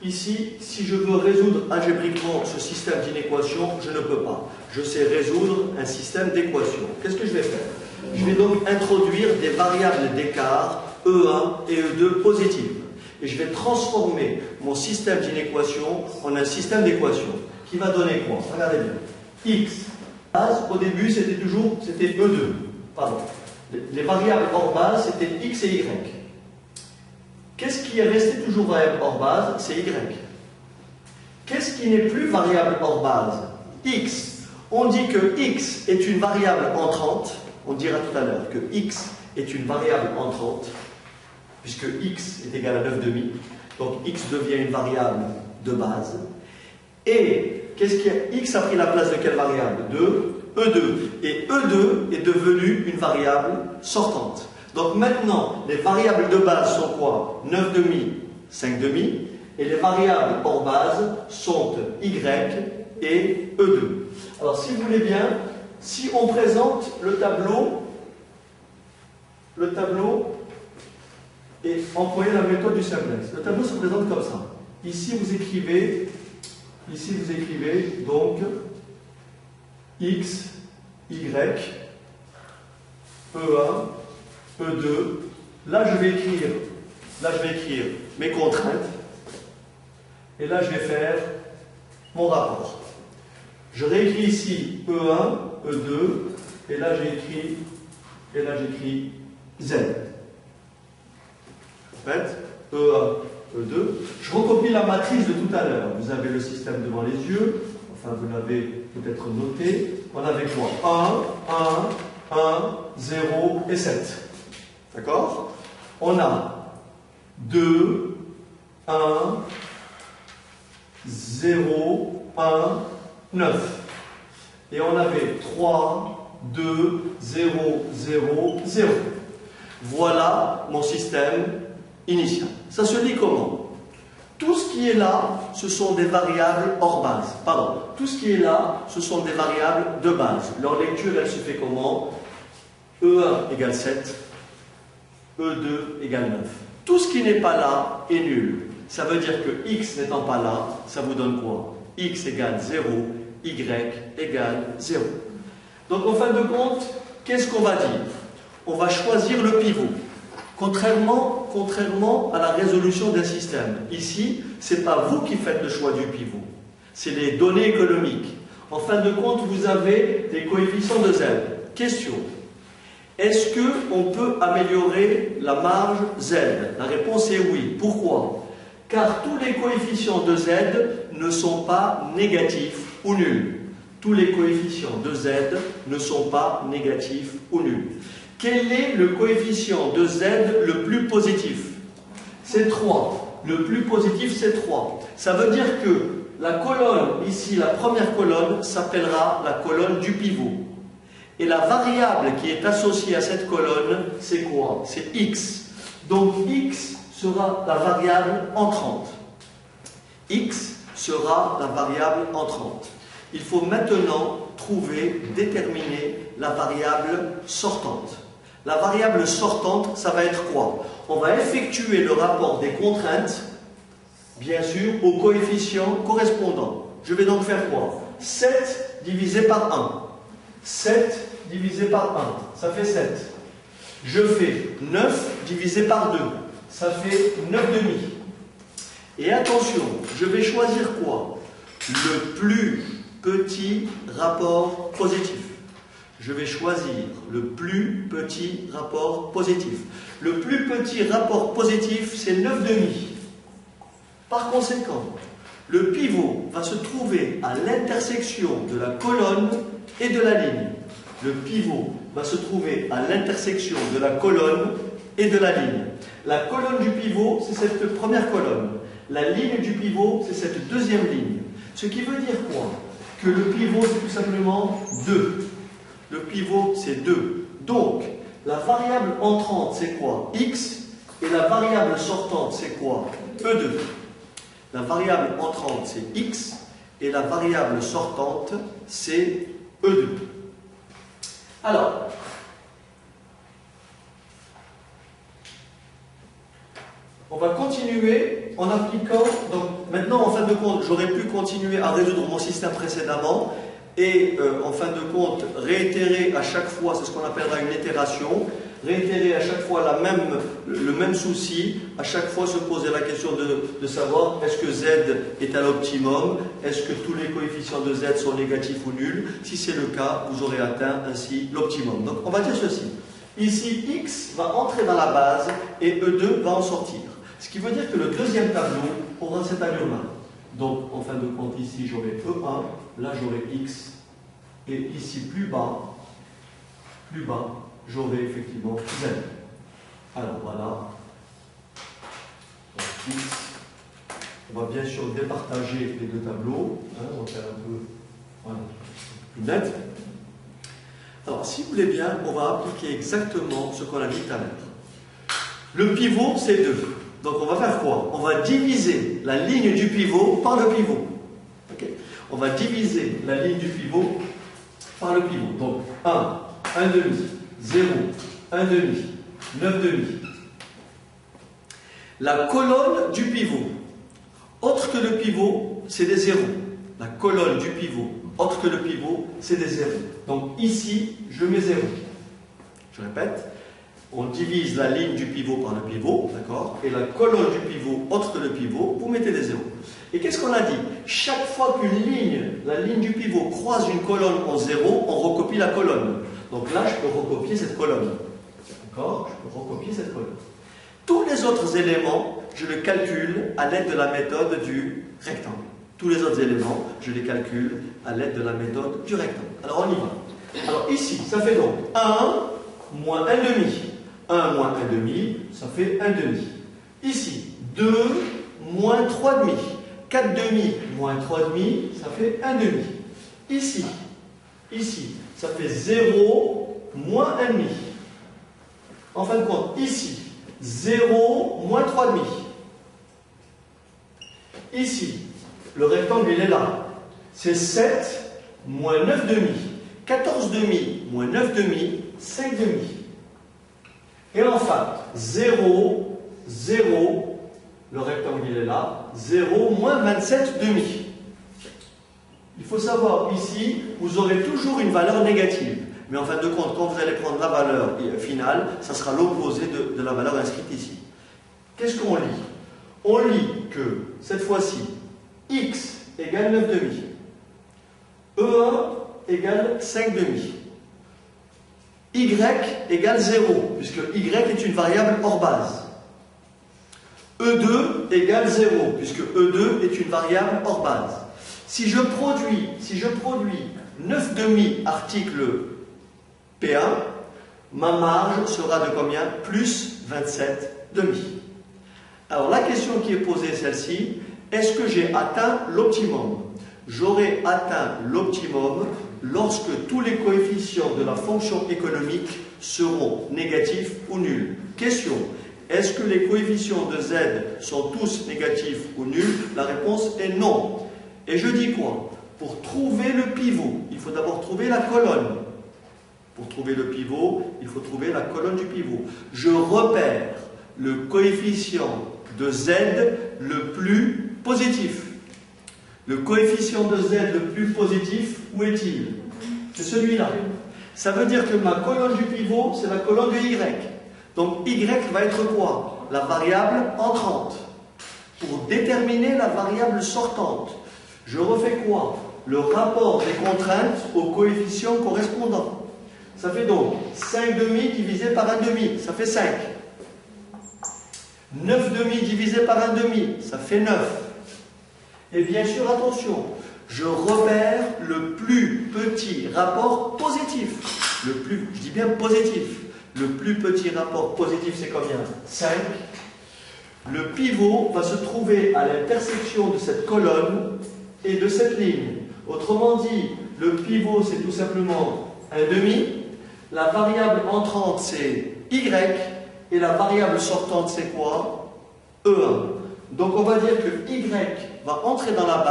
Ici, si je veux résoudre algébriquement ce système d'inéquations, je ne peux pas. Je sais résoudre un système d'équations. Qu'est-ce que je vais faire? Je vais donc introduire des variables d'écart E1 et E2 positives. Et je vais transformer mon système d'inéquations en un système d'équations. Qui va donner quoi? Regardez bien. X. Base, au début, c'était E2. Pardon. Les variables hors base, c'était X et Y. Qu'est-ce qui est resté toujours variable hors base? C'est Y. Qu'est-ce qui n'est plus variable hors base? X. On dit que X est une variable entrante. On dira tout à l'heure que X est une variable entrante, puisque X est égal à 9,5. Donc X devient une variable de base. Et qu'est-ce qu'il y a? X a pris la place de quelle variable? De E2. Et E2 est devenu une variable sortante. Donc maintenant, les variables de base sont quoi? 9,5, 5,5. Et les variables hors base sont Y et E2. Alors si vous voulez bien, si on présente le tableau et employez la méthode du simplex. Le tableau se présente comme ça. Ici vous écrivez donc X, Y, E1, E2. Là je vais écrire mes contraintes. Et là je vais faire mon rapport. Je réécris ici E1, E2, et là j'écris Z. En fait, E1, E2. Je recopie la matrice de tout à l'heure. Vous avez le système devant les yeux. Enfin, vous l'avez peut-être noté. On avait quoi? 1, 1, 1, 0 et 7. D'accord? On a 2, 1, 0, 1, 9. Et on avait 3, 2, 0, 0, 0. Voilà mon système initial. Ça se lit comment? Tout ce qui est là, ce sont des variables hors base. Pardon. Tout ce qui est là, ce sont des variables de base. Leur lecture, elle se fait comment? E1 égale 7, E2 égale 9. Tout ce qui n'est pas là est nul. Ça veut dire que x n'étant pas là, ça vous donne quoi? X égale 0, y égale 0. Donc en fin de compte, qu'est-ce qu'on va dire? On va choisir le pivot. Contrairement à la résolution d'un système. Ici, ce n'est pas vous qui faites le choix du pivot. C'est les données économiques. En fin de compte, vous avez des coefficients de Z. Question. Est-ce qu'on peut améliorer la marge Z? La réponse est oui. Pourquoi? Car tous les coefficients de Z ne sont pas négatifs ou nuls. Tous les coefficients de Z ne sont pas négatifs ou nuls. Quel est le coefficient de Z le plus positif? C'est 3. Le plus positif, c'est 3. Ça veut dire que la colonne, ici, la première colonne, s'appellera la colonne du pivot. Et la variable qui est associée à cette colonne, c'est quoi? C'est X. Donc X sera la variable entrante. X sera la variable entrante. Il faut maintenant déterminer la variable sortante. La variable sortante, ça va être quoi? On va effectuer le rapport des contraintes, bien sûr, au coefficient correspondant. Je vais donc faire quoi? 7 divisé par 1. 7 divisé par 1, ça fait 7. Je fais 9 divisé par 2, ça fait 9,5. Et attention, je vais choisir quoi? Le plus petit rapport positif. Je vais choisir le plus petit rapport positif. Le plus petit rapport positif, c'est 9,5. Par conséquent, le pivot va se trouver à l'intersection de la colonne et de la ligne. Le pivot va se trouver à l'intersection de la colonne et de la ligne. La colonne du pivot, c'est cette première colonne. La ligne du pivot, c'est cette deuxième ligne. Ce qui veut dire quoi? Que le pivot, c'est tout simplement 2. Le pivot, c'est 2. Donc, la variable entrante, c'est quoi? X. Et la variable sortante, c'est quoi? E2. La variable entrante, c'est X. Et la variable sortante, c'est E2. Alors, On va continuer en appliquant, donc maintenant en fin de compte, j'aurais pu continuer à résoudre mon système précédemment et en fin de compte réitérer à chaque fois, c'est ce qu'on appellera une itération, réitérer à chaque fois le même souci, à chaque fois se poser la question de savoir est-ce que z est à l'optimum, est-ce que tous les coefficients de z sont négatifs ou nuls. Si c'est le cas, vous aurez atteint ainsi l'optimum. Donc on va dire ceci, ici x va entrer dans la base et E2 va en sortir. Ce qui veut dire que le deuxième tableau aura cette allure-là. Donc, en fin de compte, ici, j'aurai E1, là, j'aurai X, et ici, plus bas, j'aurai effectivement Z. Alors, voilà. Donc, X. On va bien sûr départager les deux tableaux. Hein, on va faire un peu voilà, plus net. Alors, si vous voulez bien, on va appliquer exactement ce qu'on a dit tout à l'heure. Le pivot, c'est 2. Donc on va faire quoi? On va diviser la ligne du pivot par le pivot. Okay. On va diviser la ligne du pivot par le pivot. Donc 1, 1 demi, 0, 1 demi, 9 demi. La colonne du pivot, autre que le pivot, c'est des zéros. La colonne du pivot, autre que le pivot, c'est des zéros. Donc ici, je mets 0. Je répète. On divise la ligne du pivot par le pivot, d'accord? Et la colonne du pivot, autre que le pivot, vous mettez des zéros. Et qu'est-ce qu'on a dit? Chaque fois qu'une ligne, la ligne du pivot, croise une colonne en zéro, on recopie la colonne. Donc là, je peux recopier cette colonne. D'accord? Je peux recopier cette colonne. Tous les autres éléments, je les calcule à l'aide de la méthode du rectangle. Tous les autres éléments, je les calcule à l'aide de la méthode du rectangle. Alors on y va. Alors ici, ça fait donc 1 moins 1 demi. 1 moins 1 demi, ça fait 1 demi. Ici, 2 moins 3 demi. 4 demi moins 3 demi, ça fait 1 demi. Ici, ça fait 0 moins 1 demi. En fin de compte, ici, 0 moins 3 demi. Ici, le rectangle, il est là. C'est 7 moins 9 demi. 14 demi moins 9 demi, 5 demi. Et enfin, 0, 0, le rectangle il est là, 0 moins 27 demi. Il faut savoir, ici, vous aurez toujours une valeur négative. Mais en fin de compte, quand vous allez prendre la valeur finale, ça sera l'opposé de la valeur inscrite ici. Qu'est-ce qu'on lit? On lit que, cette fois-ci, x égale 9 demi. E1 égale 5 demi. Y égale 0, puisque Y est une variable hors base. E2 égale 0, puisque E2 est une variable hors base. Si je produis 9 demi article P1, ma marge sera de combien? Plus 27 demi. Alors la question qui est posée est celle-ci, est-ce que j'ai atteint l'optimum? J'aurai atteint l'optimum lorsque tous les coefficients de la fonction économique seront négatifs ou nuls. Question, est-ce que les coefficients de z sont tous négatifs ou nuls? La réponse est non. Et je dis quoi? Pour trouver le pivot, il faut d'abord trouver la colonne. Pour trouver le pivot, il faut trouver la colonne du pivot. Je repère le coefficient de z le plus positif. Le coefficient de z le plus positif, où est-il? C'est celui-là. Ça veut dire que ma colonne du pivot, c'est la colonne de y. Donc y va être quoi? La variable entrante. Pour déterminer la variable sortante, je refais quoi? Le rapport des contraintes au coefficient correspondant. Ça fait donc 5 demi divisé par 1 demi, ça fait 5. 9 demi divisé par 1 demi, ça fait 9. Et bien sûr, attention, je repère le plus petit rapport positif. Je dis bien positif. Le plus petit rapport positif, c'est combien? 5. Le pivot va se trouver à l'intersection de cette colonne et de cette ligne. Autrement dit, le pivot, c'est tout simplement 1 demi. La variable entrante, c'est y. Et la variable sortante, c'est quoi? E1. Donc on va dire que y va entrer dans la base.